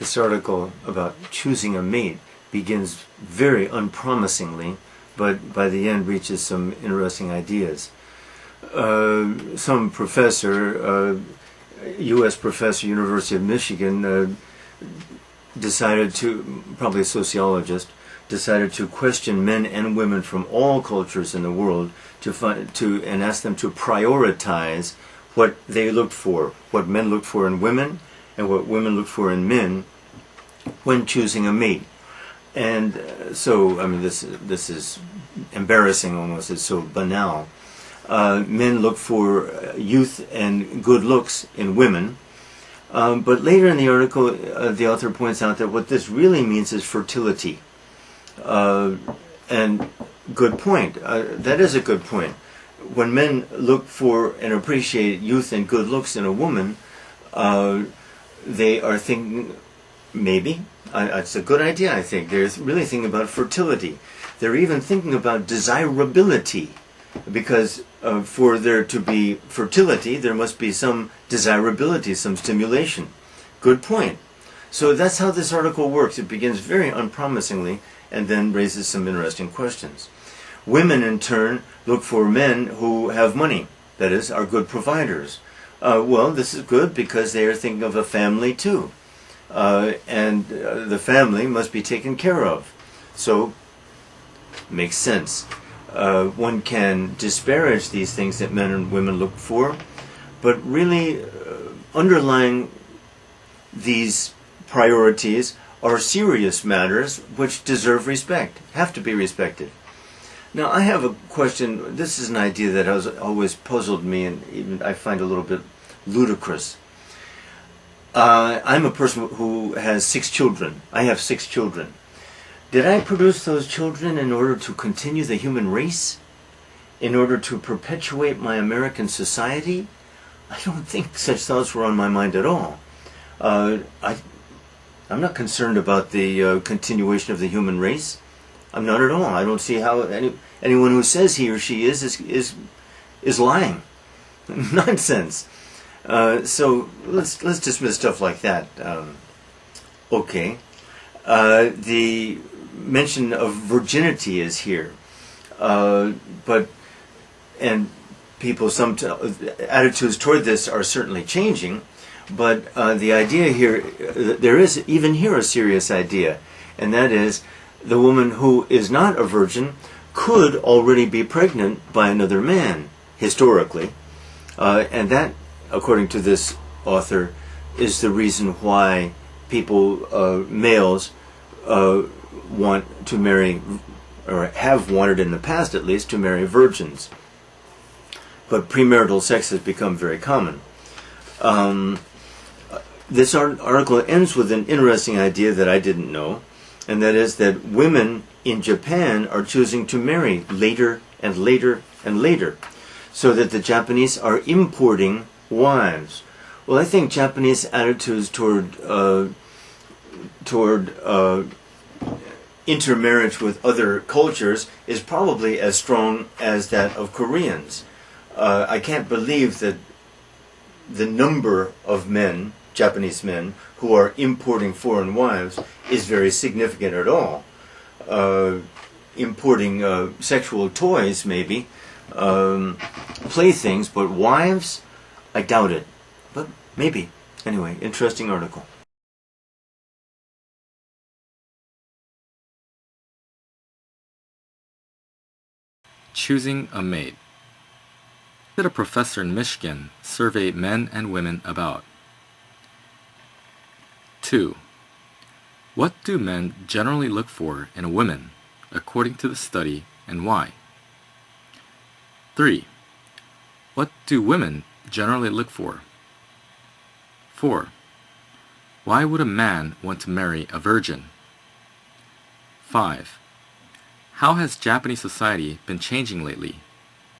This article about choosing a mate begins very unpromisingly, but by the end reaches some interesting ideas. Some professor, U.S. professor, University of Michigan, decided to, probably a sociologist, decided to question men and women from all cultures in the world and ask them to prioritize what they looked for, what men looked for in women and what women looked for in men when choosing a mate. And so, I mean, this is embarrassing almost, it's so banal. Men look for youth and good looks in women. But later in the article, the author points out that what this really means is fertility. And good point. That is a good point. When men look for and appreciate youth and good looks in a woman, they are thinking, maybe, it's a good idea, I think. They're really thinking about fertility. They're even thinking about desirability. Because for there to be fertility, there must be some desirability, some stimulation. Good point. So that's how this article works. It begins very unpromisingly and then raises some interesting questions. Women, in turn, look for men who have money, that is, are good providers. Well, this is good because they are thinking of a family too. And the family must be taken care of. So, makes sense. One can disparage these things that men and women look for, but really underlying these priorities are serious matters which deserve respect, have to be respected. Now, I have a question. This is an idea that has always puzzled me and even I find a little bit ludicrous. I'm a person who has 6 children. I have 6 children. Did I produce those children in order to continue the human race? In order to perpetuate my American society? I don't think such thoughts were on my mind at all. I'm not concerned about the continuation of the human race. I'm not at all. I don't see how anyone who says he or she is lying. Nonsense. So let's dismiss stuff like that. Okay. The mention of virginity is here, but people's attitudes toward this are certainly changing. But the idea here, there is even here a serious idea, and that is the woman who is not a virgin could already be pregnant by another man, historically. And that, according to this author, is the reason why people, males, want to marry, or have wanted in the past at least, to marry virgins. But premarital sex has become very common. This article ends with an interesting idea that I didn't know, and that is that women in Japan are choosing to marry later and later and later, so that the Japanese are importing wives. Well, I think Japanese attitudes toward intermarriage with other cultures is probably as strong as that of Koreans. I can't believe that the number of men, Japanese men, who are importing foreign wives is very significant at all. Importing sexual toys, maybe, playthings, but wives, I doubt it. But maybe. Anyway, interesting article. Choosing a mate. Did a professor in Michigan survey men and women about? 2. What do men generally look for in a woman, according to the study, and why? 3. What do women generally look for? 4. Why would a man want to marry a virgin? 5. How has Japanese society been changing lately?